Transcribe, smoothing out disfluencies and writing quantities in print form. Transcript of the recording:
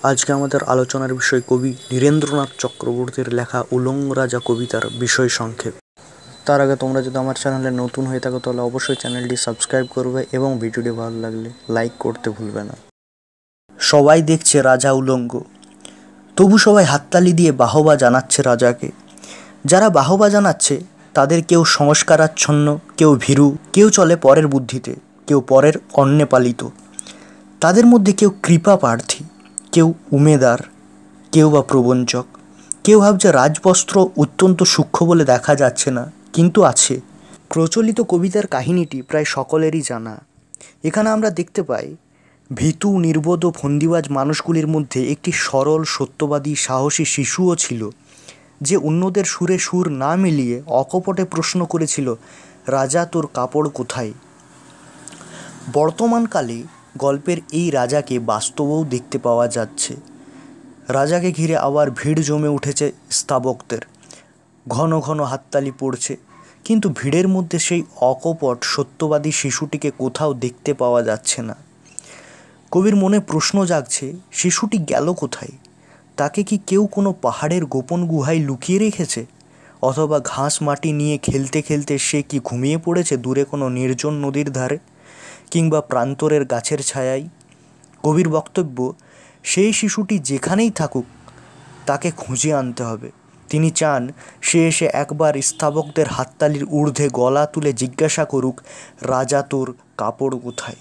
আজকে আমাদের আলোচনার বিষয় কবি নীরেন্দ্রনাথ চক্রবর্তীর লেখা উলঙ্গ রাজা কবিতার বিষয় সংক্ষেপ। তার আগে তোমরা যদি আমার চ্যানেলে নতুন হয়ে থাকো তাহলে অবশ্যই চ্যানেলটি সাবস্ক্রাইব করবে এবং ভিডিওটি ভালো লাগলে লাইক করতে ভুলবে না। সবাই দেখছে রাজা উলঙ্গ, তবু সবাই হাততালি দিয়ে বাহবা জানাচ্ছে রাজাকে। যারা বাহবা জানাচ্ছে তাদের কেউ সংস্কারাচ্ছন্ন, কেউ ভীরু, কেউ চলে পরের বুদ্ধিতে, কেউ পরের অন্নে পালিত। তাদের মধ্যে কেউ কৃপা প্রার্থী, কেউ উমেদার, কেউ বা প্রবঞ্চক। কেউ ভাবছে রাজবস্ত্র অত্যন্ত সূক্ষ্ম বলে দেখা যাচ্ছে না, কিন্তু আছে। প্রচলিত কবিতার কাহিনীটি প্রায় সকলেরই জানা। এখানে আমরা দেখতে পাই ভীতু, নির্বোধ ও ফন্দিবাজ মানুষগুলির মধ্যে একটি সরল, সত্যবাদী, সাহসী শিশুও ছিল, যে অন্যদের সুরে সুর না মিলিয়ে অকপটে প্রশ্ন করেছিল, রাজা তোর কাপড় কোথায়? বর্তমানকালে গল্পের এই রাজাকে বাস্তবেও দেখতে পাওয়া যাচ্ছে। রাজাকে ঘিরে আবার ভিড় জমে উঠেছে স্তাবকদের। ঘন ঘন হাততালি পড়ছে, কিন্তু ভিড়ের মধ্যে সেই অকপট সত্যবাদী শিশুটিকে কোথাও দেখতে পাওয়া যাচ্ছে না। কবির মনে প্রশ্ন জাগছে, শিশুটি গেল কোথায়? তাকে কি কেউ কোনো পাহাড়ের গোপন গুহায় লুকিয়ে রেখেছে? অথবা ঘাস মাটি নিয়ে খেলতে খেলতে সে কি ঘুমিয়ে পড়েছে দূরে কোনো নির্জন নদীর ধারে, কিংবা প্রান্তরের গাছের ছায়ায়? কবির বক্তব্য, সেই শিশুটি যেখানেই থাকুক তাকে খুঁজে আনতে হবে। তিনি চান সে এসে একবার স্তাবকদের হাততালির ঊর্ধ্বে গলা তুলে জিজ্ঞাসা করুক, রাজা তোর কাপড় কোথায়?